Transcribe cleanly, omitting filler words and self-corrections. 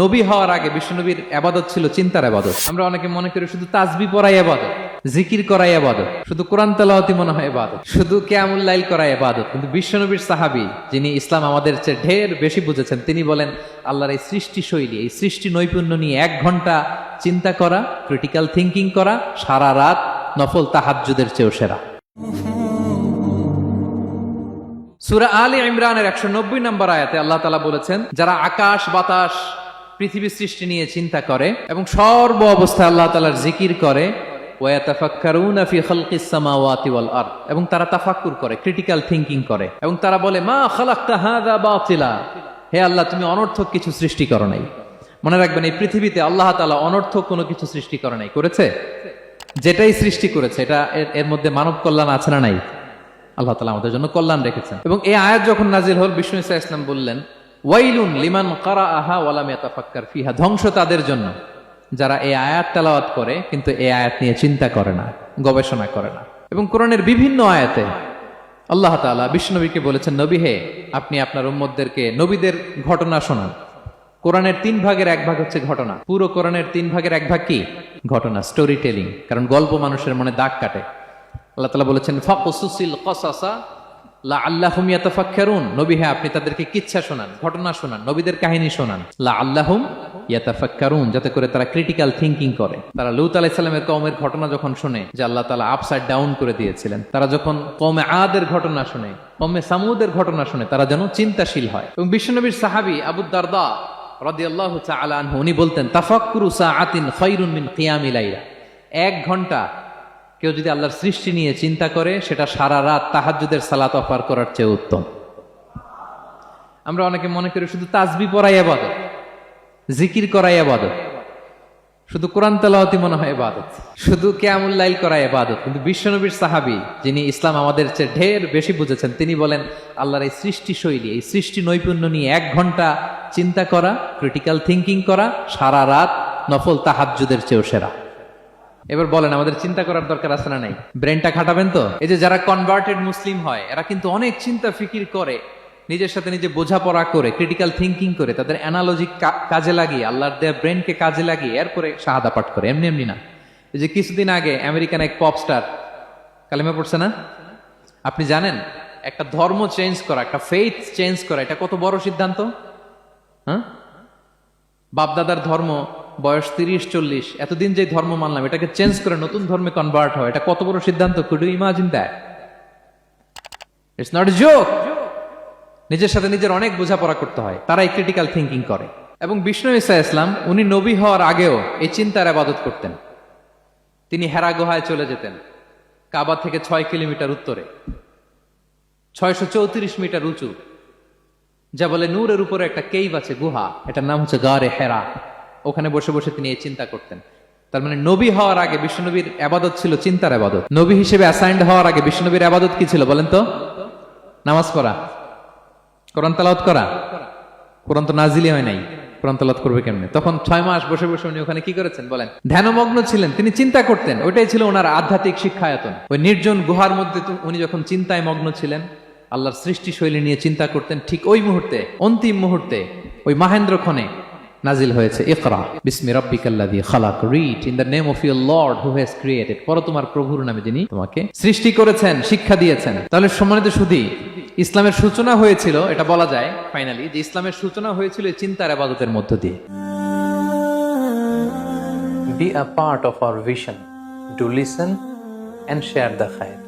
নবী হওয়ার আগে বিশ্বনবীর ইবাদত ছিল চিন্তার ইবাদত। আমরা অনেকে মনে করি শুধু তাসবিহ পড়াই ইবাদত, জিকির করাই ইবাদত, শুধু কোরআন তেলাওয়াতই মনে হয় ইবাদত, শুধু কিয়ামুল লাইল করাই ইবাদত। কিন্তু বিশ্বনবীর সাহাবী, যিনি ইসলাম আমাদের চেয়ে ঢের বেশি বুঝেছেন, তিনি বলেন আল্লাহর এই সৃষ্টি শৈলী, এই সৃষ্টি নৈপুণ্য নিয়ে 1 ঘন্টা চিন্তা করা, ক্রিটিক্যাল থিঙ্কিং করা, সারা রাত নফল তাহাজ্জুদের চেয়েও সেরা। সূরা আলে ইমরানের 190 নম্বর আয়াতে আল্লাহ তাআলা বলেছেন, যারা আকাশ বাতাস পৃথিবী সৃষ্টি নিয়ে চিন্তা করে এবং সর্ব অবস্থায় আল্লাহ তাআলার জিকির করে, ওয়ায়াতাফাক্কারুনা ফি খালকিস সামাওয়াতি ওয়াল আরদ, এবং তারা তাফাক্কুর করে, ক্রিটিক্যাল থিঙ্কিং করে, এবং তারা বলে মা খালাকতা হাযা বাতিলা, হে আল্লাহ তুমি অনর্থক কিছু সৃষ্টি করো নাই। মনে রাখবেন, এই পৃথিবীতে আল্লাহ তাআলা অনর্থক কোনো কিছু সৃষ্টি করে নাই, করেছে? যেটাই সৃষ্টি করেছে এটা এর মধ্যে মানব কল্যাণ আছে না নাই? আল্লাহ তাআলা আমাদের জন্য কল্যাণ রেখেছেন। এবং এই আয়াত যখন নাজিল হল, বিষ্ণু ঈসা ইসলাম বললেন, ওয়াইলুন লিমান কারাআহা ওয়া লাম ইয়াতাফাক্কার ফিহা, ধ্বংস তাদের জন্য যারা এই আয়াত তেলাওয়াত করে কিন্তু এই আয়াত নিয়ে চিন্তা করে না, গবেষণা করে না। এবং কোরআনের বিভিন্ন আয়াতে আল্লাহ তাআলা বিষ্ণুনবীকে বলেছেন, নবী হে, আপনি আপনার উম্মতদেরকে নবীদের ঘটনা শোনান। কোরআনের 3 ভাগের 1 ভাগ হচ্ছে ঘটনা। পুরো কোরআনের 3 ভাগের 1 ভাগ কি? ঘটনা, স্টোরি টেলিং। কারণ গল্প মানুষের মনে দাগ কাটে। আল্লাহ তাআলা বলেছেন, ফাকসুসিল কসাসা লাআল্লাহুম ইয়াতাফাক্কারুন, নবী হ্যাঁ আপনি তাদেরকে কিচ্ছা শোনান, ঘটনা শোনান, নবীদের কাহিনী শোনান, লাআল্লাহুম ইয়াতাফাক্কারুন, যাতে করে তারা ক্রিটিক্যাল থিঙ্কিং করে। তারা লূত আলাইহিস সালামের কওমের ঘটনা যখন শুনে যে আল্লাহ তাআলা আপসাইড ডাউন করে দিয়েছিলেন, তারা যখন কওমে আদের ঘটনা শুনে, কওমে সামুদের ঘটনা শুনে, তারা যেন চিন্তাশীল হয়। এবং বিশ্বনবীর সাহাবী আবু দারদা রাদিয়াল্লাহু তাআলা আনহু, উনি বলতেন, তাফাক্কুরু সাআতিন খায়রুন মিন কিয়ামিল লাইলা, 1 ঘন্টা কেউ যদি আল্লাহর সৃষ্টি নিয়ে চিন্তা করে, সেটা সারা রাত তাহাজ্জুদের সালাত অফার করার চেয়ে উত্তম। আমরা অনেকে মনে করি শুধু তাসবিহ পড়াই ইবাদত, জিকির করাই ইবাদত, শুধু কোরআন তেলাওয়াতই মনে হয় ইবাদত, শুধু কিয়ামুল লাইল করাই ইবাদত। কিন্তু বিশ্বনবীর সাহাবী, যিনি ইসলাম আমাদের চেয়ে ঢের বেশি বুঝেছেন, তিনি বলেন আল্লাহর এই সৃষ্টি শৈলী, এই সৃষ্টি নৈপুণ্য নিয়ে 1 ঘন্টা চিন্তা করা, ক্রিটিক্যাল থিঙ্কিং করা, সারা রাত নফল তাহাজ্জুদের চেয়েও সেরা। এবার বলেন, আমাদের চিন্তা করার দরকার আছে না নাই? ব্রেনটা খাটাবেন তো? এই যে যারা কনভার্টেড মুসলিম হয়, এরা কিন্তু অনেক চিন্তা ফিকির করে, নিজের সাথে নিজে বোঝাপড়া করে, ক্রিটিক্যাল থিঙ্কিং করে, তাদের অ্যানালজি কাজে লাগিয়ে, আল্লাহর দেয়া ব্রেনকে কাজে লাগিয়ে এরপরে শাহাদা পাঠ করে, এমনি এমনি না। এই যে কিছুদিন আগে আমেরিকান এক পপ স্টার কালেমা পড়ছে না? আপনি জানেন একটা ধর্ম চেঞ্জ করা, একটা ফেইথ চেঞ্জ করা, এটা কত বড় সিদ্ধান্ত? হ্যাঁ, বাপদাদার ধর্ম, বয়স 30-40, এতদিন যে ধর্ম মানলাম, এটাকে চেঞ্জ করে নতুন ধর্মে কনভার্ট হয়, এটা কত বড় সিদ্ধান্ত? Could you imagine that? It's not a joke. নিজের সাথে নিজের অনেক বোঝাপড়া করতে হয়, তারাই ক্রিটিক্যাল থিঙ্কিং করে। এবং বিষ্ণু ঈসা ইসলাম, উনি নবী হওয়ার আগেও এই চিন্তার ইবাদত করতেন। তিনি হেরা গুহায় চলে যেতেন, কাবা থেকে 6 কিলোমিটার উত্তরে, 634 মিটার উঁচু, যা বলে নূরের উপরে একটা কেইভ আছে, গুহা, এটার নাম হচ্ছে গারে হেরা। ওখানে বসে বসে তিনি এই চিন্তা করতেন। তার মানে নবী হওয়ার আগে বিশ্বনবীর ইবাদত ছিল চিন্তার ইবাদত। নবী হিসেবে অ্যাসাইন্ড হওয়ার আগে বিশ্বনবীর ইবাদত কি ছিল বলেন তো? নামাজ পড়া, কোরআন তেলাওয়াত করা। কোরআন তো নাজিলই হয় নাই, কোরআন তেলাওয়াত করবে কেমনে? তখন 6 মাস বসে বসে উনি ওখানে কি করেছেন বলেন? ধ্যানমগ্ন ছিলেন, তিনি চিন্তা করতেন। ওইটাই ছিল ওনার আধ্যাত্মিক শিক্ষায়তন। ওই নির্জন গুহার মধ্যে উনি যখন চিন্তায় মগ্ন ছিলেন, আল্লাহর সৃষ্টি শৈলী নিয়ে চিন্তা করতেন, ঠিক ওই মুহূর্তে, অন্তিম মুহূর্তে, ওই মাহেন্দ্রক্ষণে নাজিল হয়েছে ইকরা বিসমি রাব্বিকাল্লাযী খালাক, read in the name of your lord who has created, পড়ো তোমার প্রভুর নামে যিনি তোমাকে সৃষ্টি করেছেন, শিক্ষা দিয়েছেন। তাহলে সম্মানিত সুধী, ইসলামের সূচনা হয়েছিল, এটা বলা যায় ফাইনালি, যে ইসলামের সূচনা হয়েছিল এই চিন্তার ইবাদতের মধ্য দিয়ে। Be a part of our vision. Do listen and share the khair.